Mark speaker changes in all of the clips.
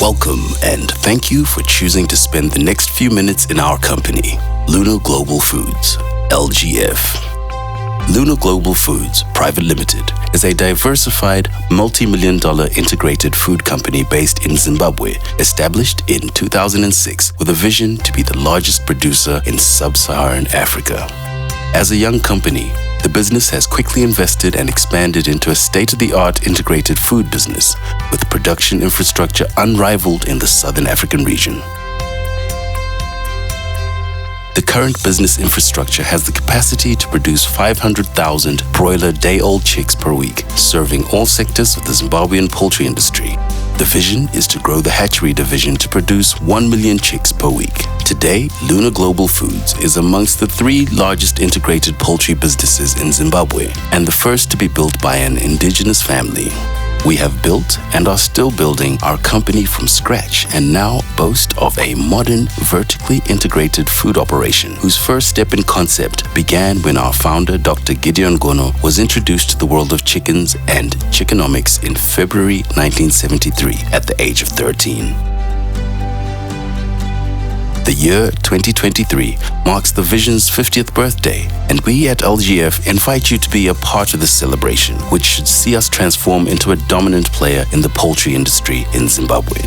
Speaker 1: Welcome and thank you for choosing to spend the next few minutes in our company, Lunar Global Foods, LGF. Lunar Global Foods Private Limited is a diversified, multi-million-dollar integrated food company based in Zimbabwe, established in 2006 with a vision to be the largest producer in sub-Saharan Africa. As a young company, the business has quickly invested and expanded into a state-of-the-art integrated food business with production infrastructure unrivaled in the Southern African region. The current business infrastructure has the capacity to produce 500,000 broiler day-old chicks per week, serving all sectors of the Zimbabwean poultry industry. The vision is to grow the hatchery division to produce 1 million chicks per week. Today, Lunar Global Foods is amongst the 3 largest integrated poultry businesses in Zimbabwe and the first to be built by an indigenous family. We have built and are still building our company from scratch and now boast of a modern, vertically integrated food operation whose first step in concept began when our founder, Dr. Gideon Gono, was introduced to the world of chickens and chickenomics in February 1973 at the age of 13. The year 2023 marks the vision's 50th birthday, and we at LGF invite you to be a part of this celebration, which should see us transform into a dominant player in the poultry industry in Zimbabwe.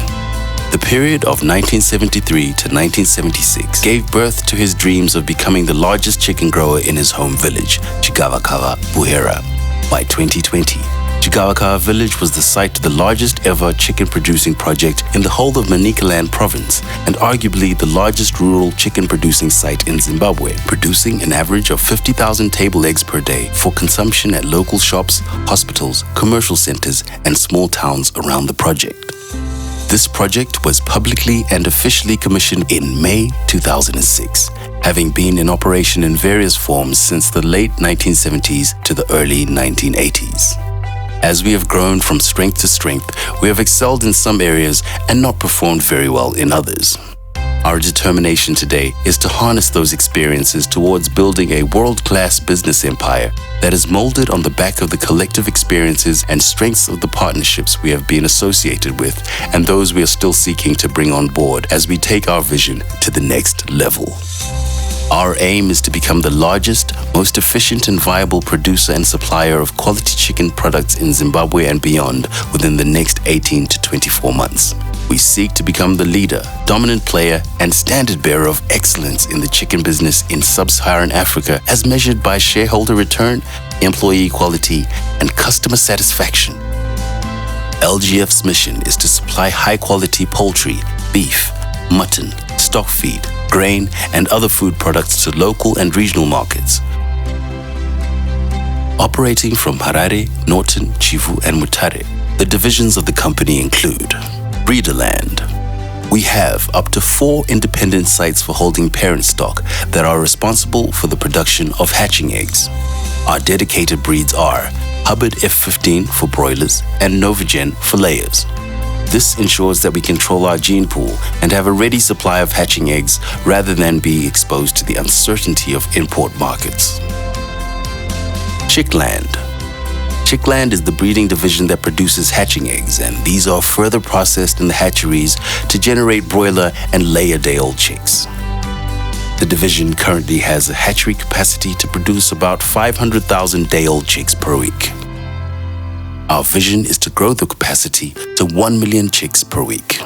Speaker 1: The period of 1973 to 1976 gave birth to his dreams of becoming the largest chicken grower in his home village, Chigavakava, Buhera. By 2020, Chigavakava village was the site of the largest ever chicken-producing project in the whole of Manicaland province and arguably the largest rural chicken-producing site in Zimbabwe, producing an average of 50,000 table eggs per day for consumption at local shops, hospitals, commercial centers, and small towns around the project. This project was publicly and officially commissioned in May 2006, having been in operation in various forms since the late 1970s to the early 1980s. As we have grown from strength to strength, we have excelled in some areas and not performed very well in others. Our determination today is to harness those experiences towards building a world-class business empire that is molded on the back of the collective experiences and strengths of the partnerships we have been associated with and those we are still seeking to bring on board as we take our vision to the next level. Our aim is to become the largest, most efficient and viable producer and supplier of quality chicken products in Zimbabwe and beyond within the next 18 to 24 months. We seek to become the leader, dominant player, and standard bearer of excellence in the chicken business in sub-Saharan Africa as measured by shareholder return, employee quality, and customer satisfaction. LGF's mission is to supply high-quality poultry, beef, mutton, stock feed, grain, and other food products to local and regional markets. Operating from Harare, Norton, Chivu, and Mutare, the divisions of the company include Breederland. We have up to 4 independent sites for holding parent stock that are responsible for the production of hatching eggs. Our dedicated breeds are Hubbard F15 for broilers and Novagen for layers. This ensures that we control our gene pool and have a ready supply of hatching eggs rather than be exposed to the uncertainty of import markets. Chickland. Chickland is the breeding division that produces hatching eggs, and these are further processed in the hatcheries to generate broiler and layer day-old chicks. The division currently has a hatchery capacity to produce about 500,000 day-old chicks per week. Our vision is to grow the capacity to 1 million chicks per week.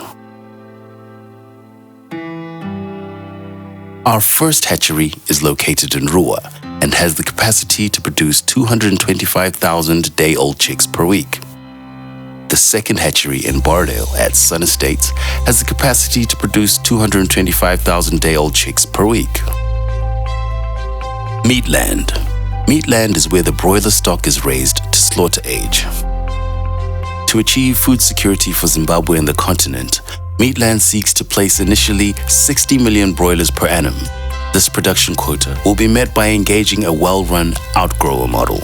Speaker 1: Our first hatchery is located in Rua and has the capacity to produce 225,000 day-old chicks per week. The second hatchery in Bardale at Sun Estates has the capacity to produce 225,000 day-old chicks per week. Meatland. Meatland is where the broiler stock is raised to slaughter age. To achieve food security for Zimbabwe and the continent, Meatland seeks to place initially 60 million broilers per annum. This production quota will be met by engaging a well-run outgrower model.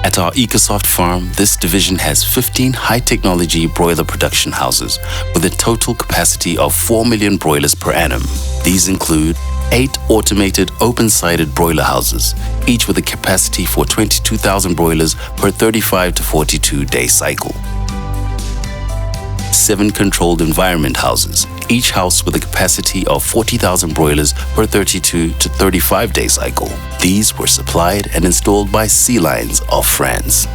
Speaker 1: At our Ecosoft farm, this division has 15 high-technology broiler production houses with a total capacity of 4 million broilers per annum. These include 8 automated open-sided broiler houses, each with a capacity for 22,000 broilers per 35 to 42 day cycle. 7 controlled environment houses, each house with a capacity of 40,000 broilers per 32 to 35-day cycle. These were supplied and installed by Sea Lions of France.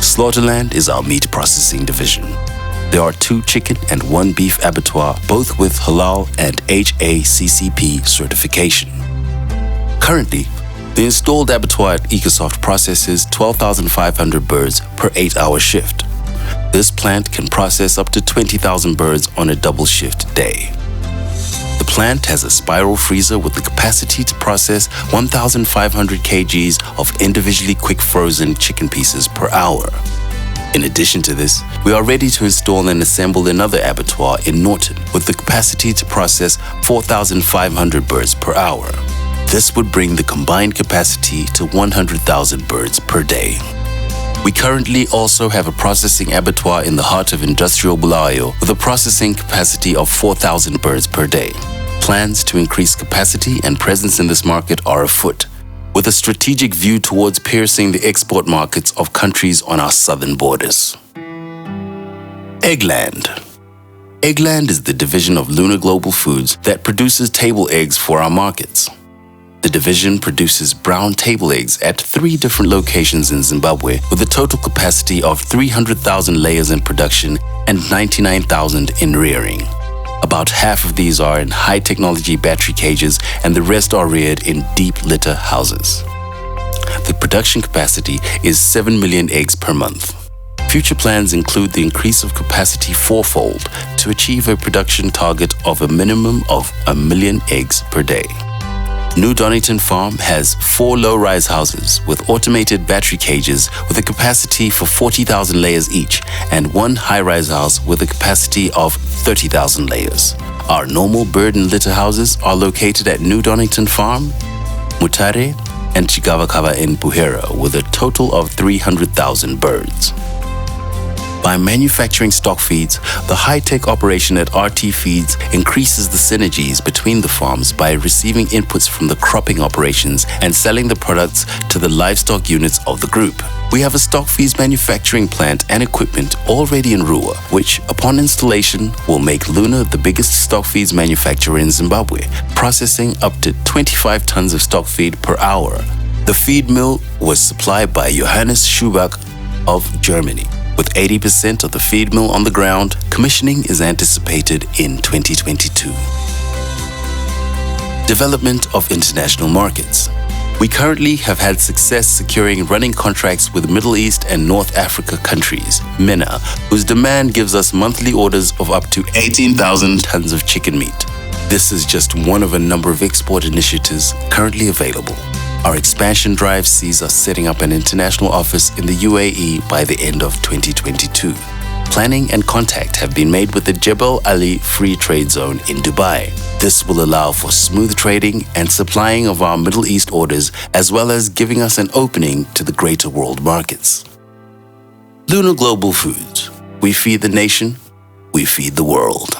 Speaker 1: Slaughterland is our meat processing division. There are 2 chicken and 1 beef abattoir, both with halal and HACCP certification. Currently, the installed abattoir at Ecosoft processes 12,500 birds per 8-hour shift. This plant can process up to 20,000 birds on a double shift day. The plant has a spiral freezer with the capacity to process 1,500 kgs of individually quick frozen chicken pieces per hour. In addition to this, we are ready to install and assemble another abattoir in Norton with the capacity to process 4,500 birds per hour. This would bring the combined capacity to 100,000 birds per day. We currently also have a processing abattoir in the heart of industrial Bulawayo with a processing capacity of 4,000 birds per day. Plans to increase capacity and presence in this market are afoot, with a strategic view towards piercing the export markets of countries on our southern borders. Eggland. Eggland is the division of Lunar Global Foods that produces table eggs for our markets. The division produces brown table eggs at 3 different locations in Zimbabwe with a total capacity of 300,000 layers in production and 99,000 in rearing. About half of these are in high-technology battery cages and the rest are reared in deep litter houses. The production capacity is 7 million eggs per month. Future plans include the increase of capacity 4-fold to achieve a production target of a minimum of 1 million eggs per day. New Donington Farm has 4 low-rise houses with automated battery cages with a capacity for 40,000 layers each and 1 high-rise house with a capacity of 30,000 layers. Our normal bird and litter houses are located at New Donington Farm, Mutare, and Chigavakava in Buhera with a total of 300,000 birds. By manufacturing stock feeds, the high-tech operation at RT Feeds increases the synergies between the farms by receiving inputs from the cropping operations and selling the products to the livestock units of the group. We have a stock feeds manufacturing plant and equipment already in Rua, which, upon installation, will make Lunar the biggest stock feeds manufacturer in Zimbabwe, processing up to 25 tons of stock feed per hour. The feed mill was supplied by Johannes Schubach of Germany. With 80% of the feed mill on the ground, commissioning is anticipated in 2022. Development of international markets. We currently have had success securing running contracts with Middle East and North Africa countries, MENA, whose demand gives us monthly orders of up to 18,000 tons of chicken meat. This is just one of a number of export initiatives currently available. Our expansion drive sees us setting up an international office in the UAE by the end of 2022. Planning and contact have been made with the Jebel Ali Free Trade Zone in Dubai. This will allow for smooth trading and supplying of our Middle East orders, as well as giving us an opening to the greater world markets. Lunar Global Foods. We feed the nation, we feed the world.